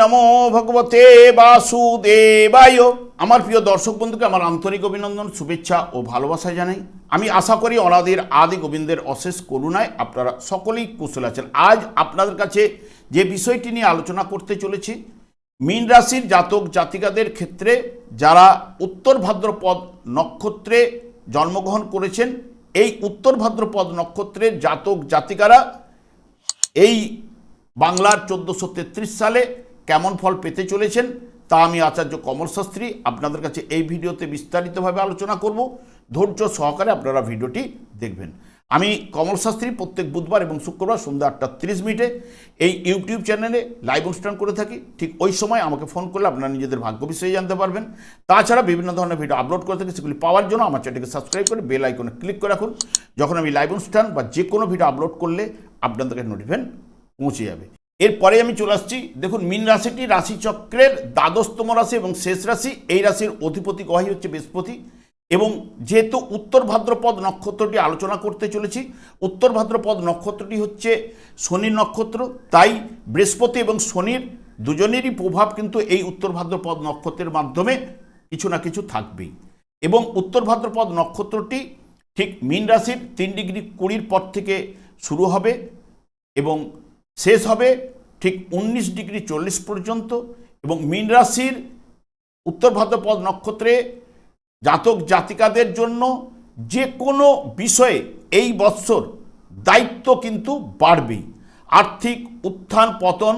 নমো ভগবতে বাসুদেবায়। আমার প্রিয় দর্শক বন্ধুকে আমার আন্তরিক অভিনন্দন, শুভেচ্ছা ও ভালোবাসা জানাই। আমি আশা করি অনাদির আদি গোবিন্দের অশেষ করুণায় আপনারা সকলেই কুশল আছেন। আজ আপনাদের কাছে যে বিষয়টি নিয়ে আলোচনা করতে চলেছি, মীন রাশির জাতক জাতিকাদের ক্ষেত্রে যারা উত্তর ভাদ্রপদ নক্ষত্রে জন্মগ্রহণ করেছেন, এই উত্তর ভাদ্রপদ নক্ষত্রের জাতক জাতিকারা এই বাংলার 1433 সালে কেমন ফল পেতে চলেছেন তা আমি আচার্য কমল শাস্ত্রী আপনাদের কাছে এই ভিডিওতে বিস্তারিতভাবে আলোচনা করব। ধৈর্য সহকারে আপনারা ভিডিওটি দেখবেন। আমি কমল শাস্ত্রী প্রত্যেক বুধবার এবং শুক্রবার সন্ধ্যা 8:30 এই ইউটিউব চ্যানেলে লাইভ অনুষ্ঠান করে থাকি। ঠিক ওই সময় আমাকে ফোন করলে আপনারা নিজেদের ভাগ্য বিষয়ে জানতে পারবেন। তাছাড়া বিভিন্ন ধরনের ভিডিও আপলোড করে থাকি, সেগুলি পাওয়ার জন্য আমার চ্যানেলকে সাবস্ক্রাইব করে বেল আইকনে ক্লিক করে রাখুন। যখন আমি লাইভ অনুষ্ঠান বা যে কোনো ভিডিও আপলোড করলে আপনাদেরকে নোটিফিকেশন পৌঁছে যাবে। এরপরে আমি চলে আসছি। দেখুন, মীন রাশিটি রাশিচক্রের দ্বাদশতম রাশি এবং শেষ রাশি। এই রাশির অধিপতি গ্রহই হচ্ছে বৃহস্পতি। এবং যেহেতু উত্তর ভাদ্রপদ নক্ষত্রটি আলোচনা করতে চলেছি, উত্তর ভাদ্রপদ নক্ষত্রটি হচ্ছে শনির নক্ষত্র, তাই বৃহস্পতি এবং শনির দুজনেরই প্রভাব কিন্তু এই উত্তর ভাদ্রপদ নক্ষত্রের মাধ্যমে কিছু না কিছু থাকবেই। এবং উত্তর ভাদ্রপদ নক্ষত্রটি ঠিক মীন রাশির 3°20 পর থেকে শুরু হবে এবং শেষ হবে ঠিক 19°40 পর্যন্ত। এবং মীন রাশির উত্তর ভাদ্রপদ নক্ষত্রে জাতক জাতিকাদের জন্য যে কোনো বিষয়ে এই বৎসর দায়িত্ব কিন্তু বাড়বেই। আর্থিক উত্থান পতন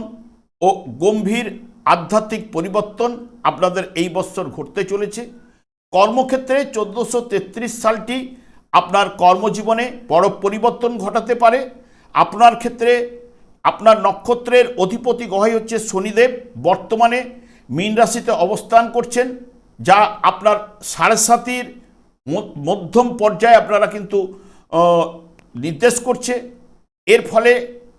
ও গম্ভীর আধ্যাত্মিক পরিবর্তন আপনাদের এই বৎসর ঘটতে চলেছে। কর্মক্ষেত্রে 1433 সালটি আপনার কর্মজীবনে বড় পরিবর্তন ঘটাতে পারে। আপনার ক্ষেত্রে আপনার নক্ষত্রের অধিপতি গ্রহই হচ্ছে শনিদেব, বর্তমানে মীন রাশিতে অবস্থান করছেন, যা আপনার 7.5 মধ্যম পর্যায়ে আপনারা কিন্তু নির্দেশ করছে। এর ফলে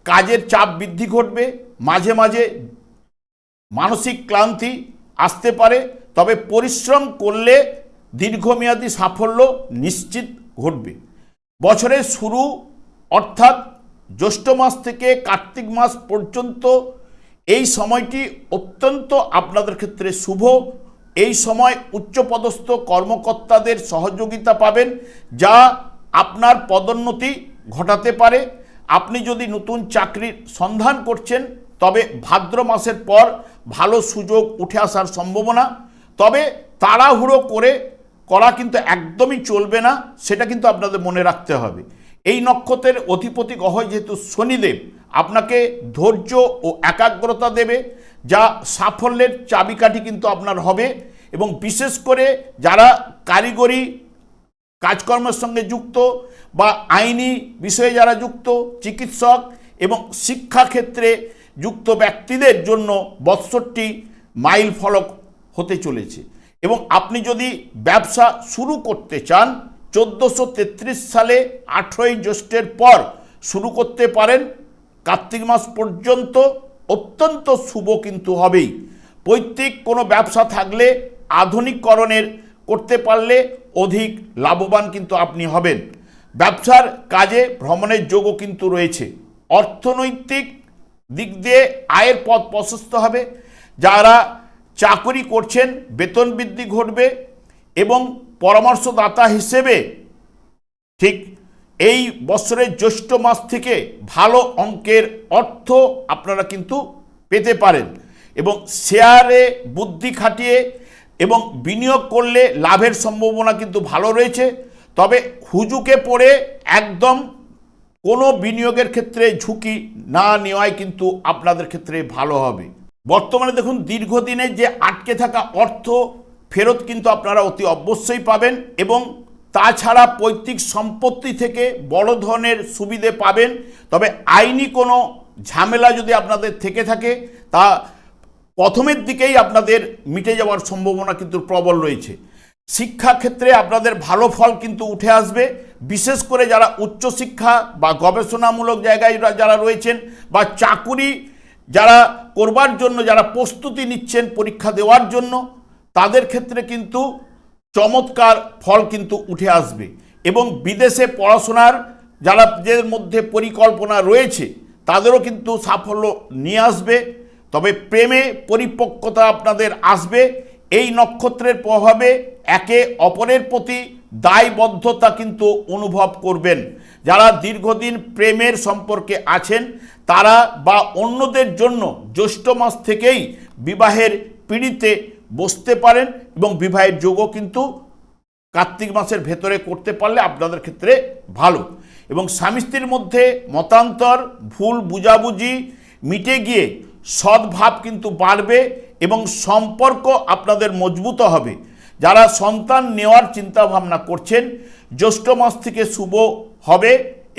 কাজের চাপ বৃদ্ধি ঘটবে, মাঝে মাঝে মানসিক ক্লান্তি আসতে পারে, তবে পরিশ্রম করলে দীর্ঘমেয়াদী সাফল্য নিশ্চিত ঘটবে। বছরের শুরু অর্থাৎ জ্যৈষ্ঠ মাস থেকে কার্তিক মাস পর্যন্ত এই সময়টি অত্যন্ত আপনাদের ক্ষেত্রে শুভ। এই সময় উচ্চপদস্থ কর্মকর্তাদের সহযোগিতা পাবেন, যা আপনার পদোন্নতি ঘটাতে পারে। আপনি যদি নতুন চাকরির সন্ধান করছেন, তবে ভাদ্র মাসের পর ভালো সুযোগ উঠে আসার সম্ভাবনা। তবে তাড়াহুড়ো করা কিন্তু একদমই চলবে না, সেটা কিন্তু আপনাদের মনে রাখতে হবে। এই নক্ষত্রের অধিপতি গ্রহ যেহেতু শনিদেব, আপনাকে ধৈর্য ও একাগ্রতা দেবে, যা সাফল্যের চাবিকাঠি কিন্তু আপনার হবে। এবং বিশেষ করে যারা কারিগরি কাজকর্মের সঙ্গে যুক্ত বা আইনি বিষয়ে যারা যুক্ত, চিকিৎসক এবং শিক্ষাক্ষেত্রে যুক্ত ব্যক্তিদের জন্য বৎসরটি মাইল ফলক হতে চলেছে। এবং আপনি যদি ব্যবসা শুরু করতে চান, 1433 সালে 18ই জ্যৈষ্ঠের পর শুরু করতে পারেন। কার্তিক মাস পর্যন্ত অত্যন্ত শুভ কিন্তু হবেই। পৈতৃক কোনো ব্যবসা থাকলে আধুনিকরণের করতে পারলে অধিক লাভবান কিন্তু আপনি হবেন। ব্যবসার কাজে ভ্রমণের যোগও কিন্তু রয়েছে। অর্থনৈতিক দিক দিয়ে আয়ের পথ প্রশস্ত হবে। যারা চাকরি করছেন বেতন বৃদ্ধি ঘটবে এবং পরামর্শদাতা হিসেবে ঠিক এই বছরের জ্যৈষ্ঠ মাস থেকে ভালো অঙ্কের অর্থ আপনারা কিন্তু পেতে পারেন। এবং শেয়ারে বুদ্ধি খাটিয়ে এবং বিনিয়োগ করলে লাভের সম্ভাবনা কিন্তু ভালো রয়েছে। তবে হুজুকে পড়ে একদম কোনো বিনিয়োগের ক্ষেত্রে ঝুঁকি না নেওয়াই কিন্তু আপনাদের ক্ষেত্রে ভালো হবে। বর্তমানে দেখুন, দীর্ঘদিনের যে আটকে থাকা অর্থ ফেরত কিন্তু আপনারা অতি অবশ্যই পাবেন। এবং তাছাড়া পৈতৃক সম্পত্তি থেকে বড় ধরনের সুবিধে পাবেন। তবে আইনি কোনো ঝামেলা যদি আপনাদের থেকে থাকে, তা প্রথমের দিকেই আপনাদের মিটে যাওয়ার সম্ভাবনা কিন্তু প্রবল রয়েছে। শিক্ষাক্ষেত্রে আপনাদের ভালো ফল কিন্তু উঠে আসবে। বিশেষ করে যারা উচ্চশিক্ষা বা গবেষণামূলক জায়গায় যারা রয়েছেন বা চাকুরি যারা করবার জন্য যারা প্রস্তুতি নিচ্ছেন পরীক্ষা দেওয়ার জন্য, তাদের ক্ষেত্রে কিন্তু চমৎকার ফল কিন্তু উঠে আসবে। এবং বিদেশে পড়াশোনার যাদের মধ্যে পরিকল্পনা রয়েছে, তাদেরও কিন্তু সাফল্য নিয়ে আসবে। তবে প্রেমে পরিপক্কতা আপনাদের আসবে। এই নক্ষত্রের প্রভাবে একে অপরের প্রতি দায়বদ্ধতা কিন্তু অনুভব করবেন। যারা দীর্ঘদিন প্রেমের সম্পর্কে আছেন তারা বা অন্যদের জন্য জ্যৈষ্ঠ মাস থেকেই বিবাহের পিঁড়িতে বসতে পারেন এবং বিবাহের যোগও কিন্তু কার্তিক মাসের ভেতরে করতে পারলে আপনাদের ক্ষেত্রে ভালো। এবং স্বামী স্ত্রীর মধ্যে মতান্তর, ভুল বুঝাবুঝি মিটে গিয়ে সদ্ভাব কিন্তু বাড়বে এবং সম্পর্ক আপনাদের মজবুত হবে। যারা সন্তান নেওয়ার চিন্তা ভাবনা করছেন জ্যৈষ্ঠ মাস থেকে শুভ হবে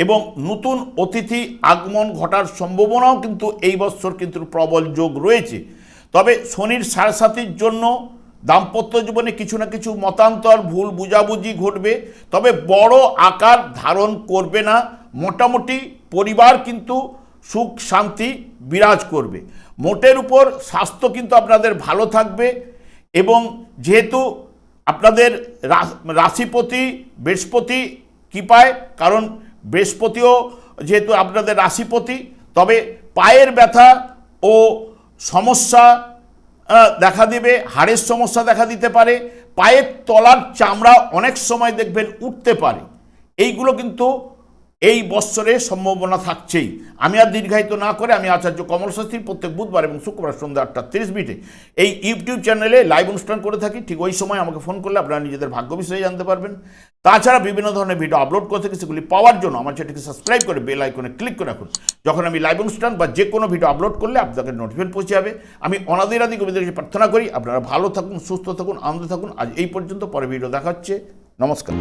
এবং নতুন অতিথি আগমন ঘটার সম্ভাবনাও কিন্তু এই বছর কিন্তু প্রবল যোগ রয়েছে। তবে শনির সাড়ে জন্য দাম্পত্য জীবনে কিছু না কিছু মতান্তর, ভুল বুঝাবুঝি ঘটবে, তবে বড় আকার ধারণ করবে না। মোটামুটি পরিবার কিন্তু সুখ শান্তি বিরাজ করবে। মোটের উপর স্বাস্থ্য কিন্তু আপনাদের ভালো থাকবে এবং যেহেতু আপনাদের রাশিপতি বৃহস্পতি কৃপায়, কারণ বৃহস্পতিও যেহেতু আপনাদের রাশিপতি, তবে পায়ের ব্যথা ও সমস্যা দেখা দেবে, হাড়ের সমস্যা দেখা দিতে পারে, পায়ের তলার চামড়া অনেক সময় দেখবেন উঠতে পারে। এইগুলো কিন্তু এই বৎসরে সম্ভাবনা থাকছেই। আমি আর দীর্ঘায়িত না করে আমি আচার্য কমল শাস্ত্রী প্রত্যেক বুধবার এবং শুক্রবার সন্ধ্যা 8:30 এই ইউটিউব চ্যানেলে লাইভ অনুষ্ঠান করে থাকি। ঠিক ওই সময় আমাকে ফোন করলে আপনারা নিজেদের ভাগ্য বিষয়ে জানতে পারবেন। তাছাড়া বিভিন্ন ধরনের ভিডিও আপলোড করে থাকি, সেগুলি পাওয়ার জন্য আমার চ্যানেলটিকে সাবস্ক্রাইব করে বেল আইকনে ক্লিক করে রাখুন। যখন আমি লাইভ অনুষ্ঠান বা যে কোনো ভিডিও আপলোড করলে আপনাদের নোটিফিকেশন পৌঁছে যাবে। আমি অনাদির আদি গোবিন্দের কাছে প্রার্থনা করি আপনারা ভালো থাকুন, সুস্থ থাকুন, আনন্দে থাকুন। আজ এই পর্যন্ত, পরে ভিডিও দেখা হচ্ছে। নমস্কার।